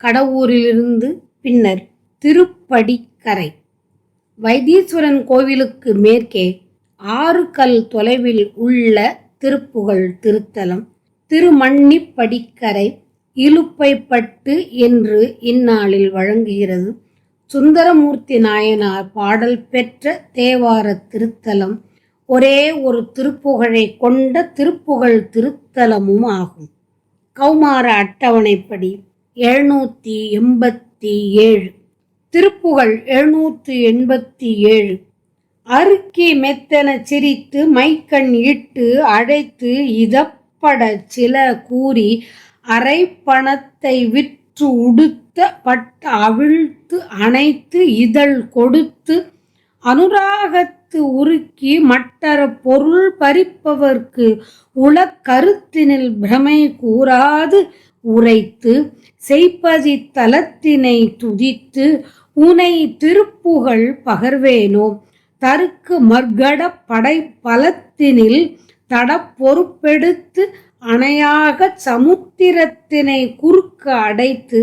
கடவூரிலிருந்து பின்னர் திருப்படிக்கரை. வைத்தீஸ்வரன் கோவிலுக்கு மேற்கே 6 கல் தொலைவில் உள்ள திருப்புகழ் திருத்தலம் திருமன்னிப்படிக்கரை இலுப்பைப்பட்டு என்று இந்நாளில் வழங்குகிறது. சுந்தரமூர்த்தி நாயனார் பாடல் பெற்ற தேவார திருத்தலம். ஒரே ஒரு திருப்புகழை கொண்ட திருப்புகழ் திருத்தலமும் ஆகும். கௌமார அட்டவணைப்படி 787. திருப்புகழ் 787. அருக்கி மெத்தன சிரித்து மைக்கண் இட்டு அழைத்து இதப்பட சில கூறி அரைப்பணத்தை விற்று உடுத்த பட்ட அவிழ்த்து அணைத்து இதழ் கொடுத்து அனுராகத்து உருக்கி மட்டர பொருள் பறிப்பவர்க்கு உளக்கருத்தினில் பிரமை கூறாது உரைத்து செய்ப்பதி தலத்தினை துதித்து உனை திருப்புகழ் பகர்வேனோ தருக்கு மர்கட படை பலத்தினில் தட பொறுப்பெடுத்து அணையாக சமுத்திரத்தினை குறுக்க அடைத்து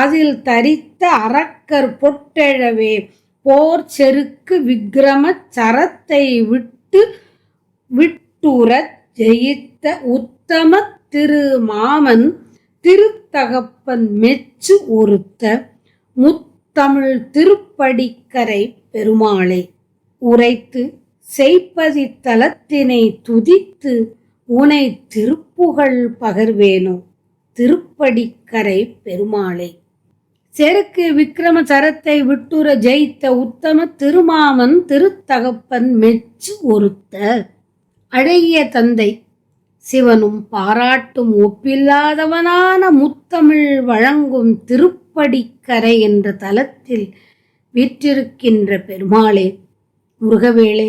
அதில் தரித்த அரக்கர் பொட்டெழவே போர் செருக்கு விக்கிரம சரத்தை விட்டுறச் ஜெயித்த உத்தம திருமாமன் திருத்தகப்பன் மெச்சு ஒருத்த முத்தமிழ் திருப்படிக்கரை பெருமாளே உரைத்து செய்ப்பதி தலத்தினை துதித்து உனை திருப்புகழ் பகர்வேனோ திருப்படிக்கரை பெருமாளே. செருக்கு விக்கிரம சரத்தை விட்டுற ஜெயித்த உத்தம திருமாமன் திருத்தகப்பன் மெச்சு ஒருத்த. அழகிய தந்தை சிவனும் பாராட்டும் ஒப்பில்லாதவனான முத்தமிழ் வழங்கும் திருப்படிக்கரை என்ற தலத்தில் வீற்றிருக்கின்ற பெருமாளே முருகவேளே,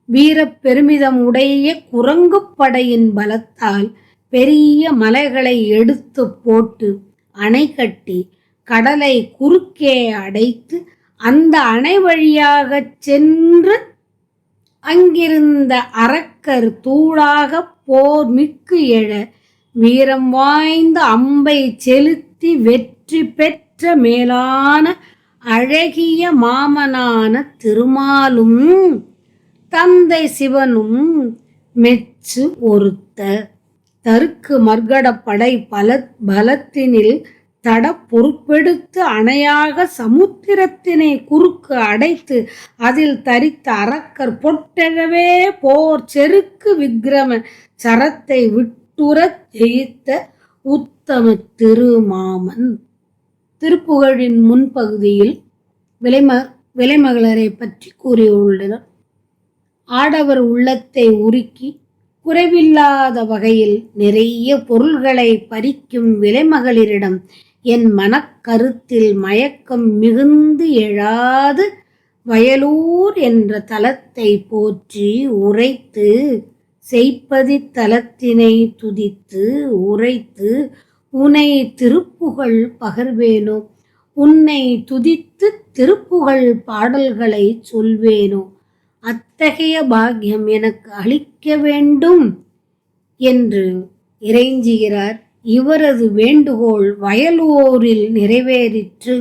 வீரப் பெருமிதம் உடைய குரங்குப்படையின் பலத்தால் பெரிய மலைகளை எடுத்து போட்டு அணை கட்டி கடலை குறுக்கே அடைத்து அந்த அணை வழியாகச் சென்று அங்கிருந்த அரக்கர் தூளாக போர் மிக்கு எழ வீரம் வாய்ந்த அம்பை செலுத்தி வெற்றி பெற்ற மேலான அழகிய மாமனான திருமாலும் தந்தை சிவனும் மெச்சு ஒருத்த. தருக்கு மர்கட படை பலத்தினில் தட பொறுப்பெடுத்து அணையாக சமுத்திரத்தினை குறுக்கு அடைத்து அதில் தரித்த அரக்கர் பொட்டெழவே போர் செருக்கு விக்கிரம சரத்தை விட்டுறச் ஜெயித்த உத்தம திருமாமன். திருப்புகழின் முன்பகுதியில் விலைமகளரை பற்றி கூறியுள்ளனர். ஆடவர் உள்ளத்தை உருக்கி குறைவில்லாத வகையில் நிறைய பொருள்களை பறிக்கும் விலைமகளிரிடம் என் மனக்கருத்தில் மயக்கம் மிகுந்து எழாது வயலூர் என்ற தலத்தை போற்றி உரைத்து செய்ப்பதி தலத்தினை துதித்து உரைத்து உனை திருப்புகழ் பகர்வேனோ உன்னை துதித்து திருப்புகழ் பாடல்களை சொல்வேனோ அத்தகைய பாக்கியம் எனக்கு அளிக்க வேண்டும் என்று இறைஞ்சுகிறார். இவரது வேண்டுகோள் வயலூரில் நிறைவேறிற்று.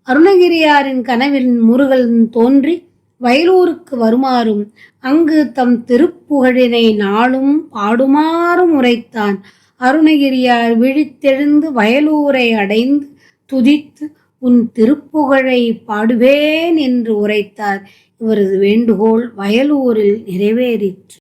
அருணகிரியாரின் கனவில் முருகன் தோன்றி வயலூருக்கு வருமாறும் அங்கு தம் திருப்புகழினை நாளும் பாடுமாறும் உரைத்தான். அருணகிரியார் விழித்தெழுந்து வயலூரை அடைந்து துதித்து உன் திருப்புகழை பாடுவேன் என்று உரைத்தார். இவரது வேண்டுகோள் வயலூரில் நிறைவேறிற்று.